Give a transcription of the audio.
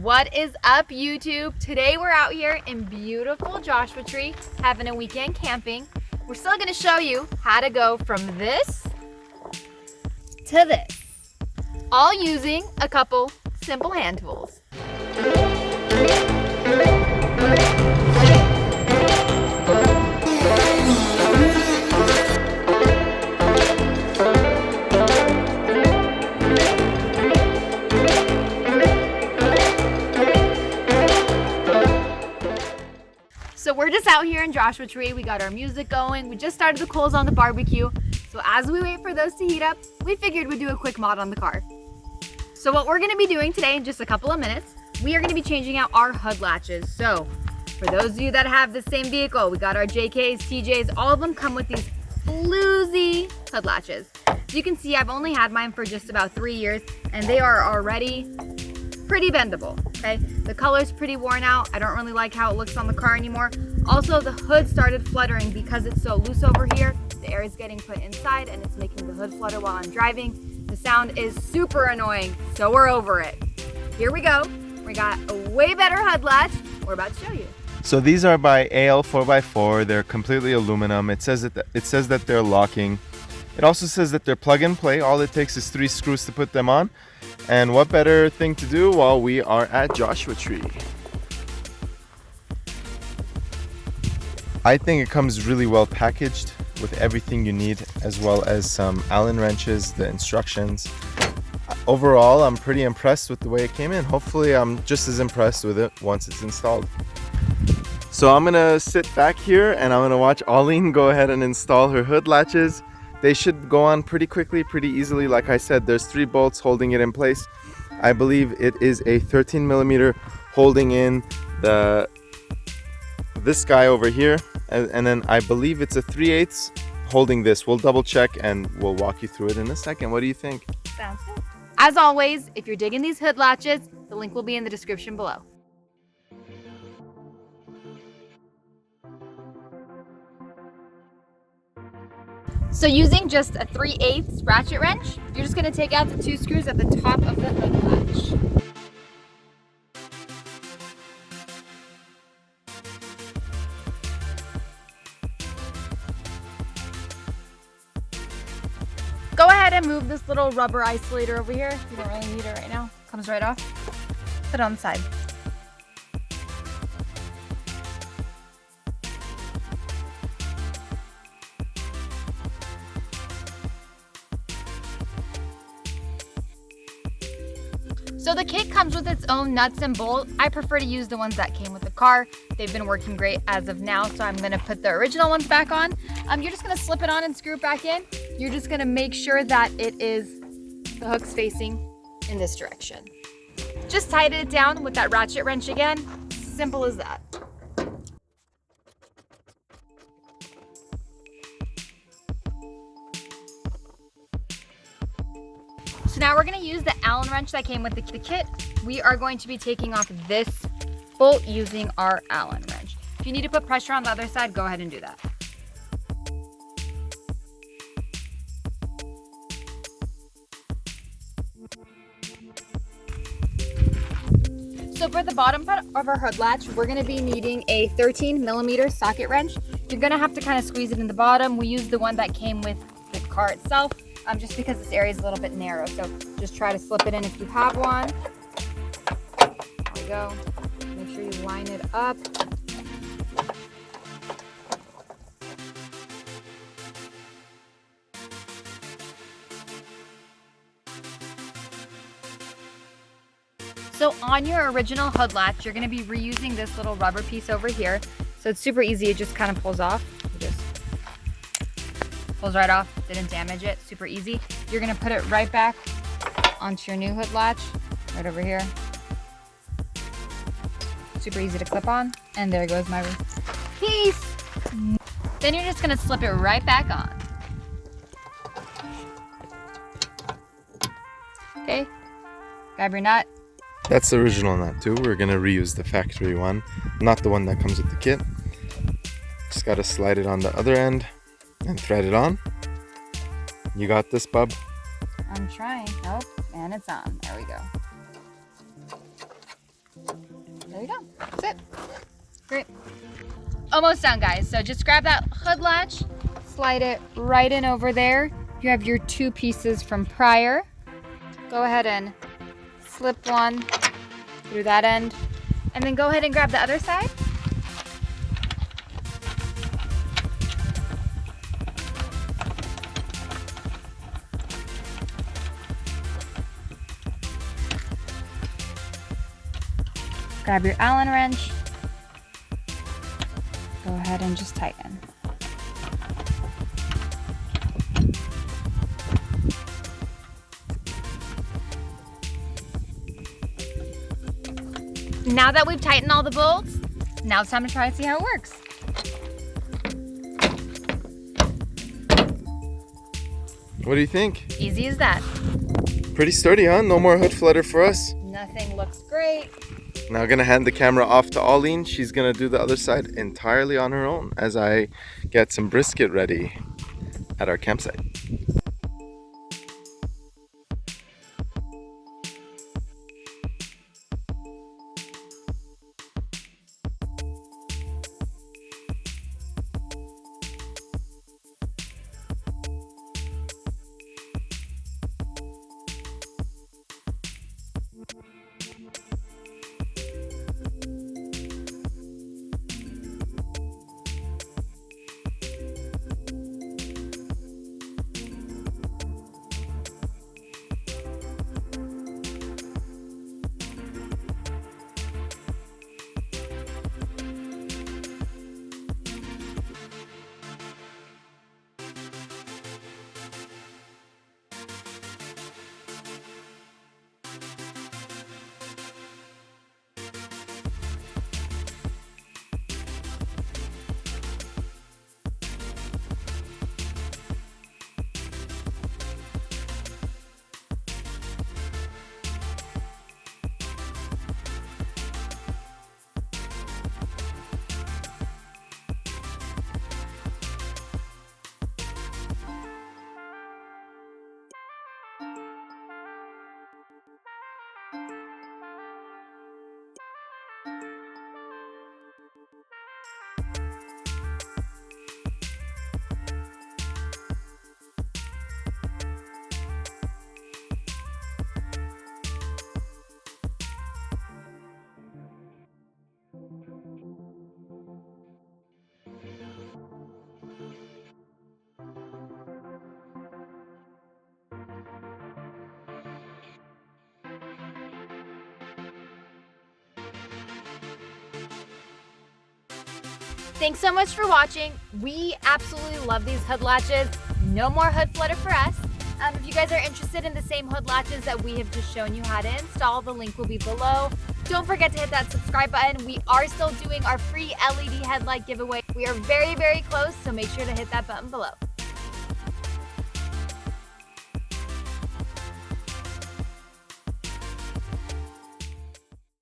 What is up, YouTube? Today we're out here in beautiful Joshua Tree having a weekend camping. We're still going to show you how to go from this to this, all using a couple simple hand tools. So we're just out here in Joshua Tree. We got our music going. We just started the coals on the barbecue. So as we wait for those to heat up, we figured we'd do a quick mod on the car. So what we're gonna be doing today in just a couple of minutes, we are gonna be changing out our hood latches. So for those of you that have the same vehicle, we got our JKs, TJs, all of them come with these bluesy hood latches. As you can see, I've only had mine for just about 3 years and they are already pretty bendable, okay? The color's pretty worn out. I don't really like how it looks on the car anymore. Also, the hood started fluttering because it's so loose over here. The air is getting put inside and it's making the hood flutter while I'm driving. The sound is super annoying, so we're over it. Here we go. We got a way better hood latch we're about to show you. So these are by AL 4x4. They're completely aluminum. It says that they're locking. It also says that they're plug and play. All it takes is 3 screws to put them on. And what better thing to do while we are at Joshua Tree? I think it comes really well packaged with everything you need, as well as some Allen wrenches, the instructions. Overall, I'm pretty impressed with the way it came in. Hopefully, I'm just as impressed with it once it's installed. So I'm gonna sit back here and I'm gonna watch Auline go ahead and install her hood latches. They should go on pretty quickly, pretty easily. Like I said, there's 3 bolts holding it in place. I believe it is a 13 millimeter holding in this guy over here. And then I believe it's a 3/8 holding this. We'll double check and we'll walk you through it in a second. What do you think? Sounds good. As always, if you're digging these hood latches, the link will be in the description below. So using just a 3/8 ratchet wrench, you're just gonna take out the 2 screws at the top of the hood latch. Go ahead and move this little rubber isolator over here. You don't really need it right now. Comes right off. Put it on the side. So the kit comes with its own nuts and bolts. I prefer to use the ones that came with the car. They've been working great as of now, so I'm gonna put the original ones back on. You're just gonna slip it on and screw it back in. You're just gonna make sure that the hook's facing in this direction. Just tighten it down with that ratchet wrench again. Simple as that. So now we're gonna use the Allen wrench that came with the kit. We are going to be taking off this bolt using our Allen wrench. If you need to put pressure on the other side, go ahead and do that. So for the bottom part of our hood latch, we're gonna be needing a 13 millimeter socket wrench. You're gonna have to kind of squeeze it in the bottom. We used the one that came with the car itself. Just because this area is a little bit narrow. So just try to slip it in if you have one. There we go. Make sure you line it up. So on your original hood latch, you're gonna be reusing this little rubber piece over here. So it's super easy, it just kind of pulls off. Pulls right off, didn't damage it, super easy. You're gonna put it right back onto your new hood latch, right over here. Super easy to clip on, and there goes my piece. Then you're just gonna slip it right back on. Okay, grab your nut. That's the original nut too. We're gonna reuse the factory one, not the one that comes with the kit. Just gotta slide it on the other end and thread it on. You got this, bub? I'm trying. Nope, and it's on. There we go. There you go. That's it. Great. Almost done, guys. So just grab that hood latch, slide it right in over there. You have your 2 pieces from prior. Go ahead and slip one through that end, and then go ahead and grab the other side. Grab your Allen wrench. Go ahead and just tighten. Now that we've tightened all the bolts, now it's time to try and see how it works. What do you think? Easy as that. Pretty sturdy, huh? No more hood flutter for us. Nothing looks great. Now I'm gonna hand the camera off to Auline. She's gonna do the other side entirely on her own as I get some brisket ready at our campsite. Thanks so much for watching. We absolutely love these hood latches. No more hood flutter for us. If you guys are interested in the same hood latches that we have just shown you how to install, the link will be below. Don't forget to hit that subscribe button. We are still doing our free LED headlight giveaway. We are very, very close, so make sure to hit that button below.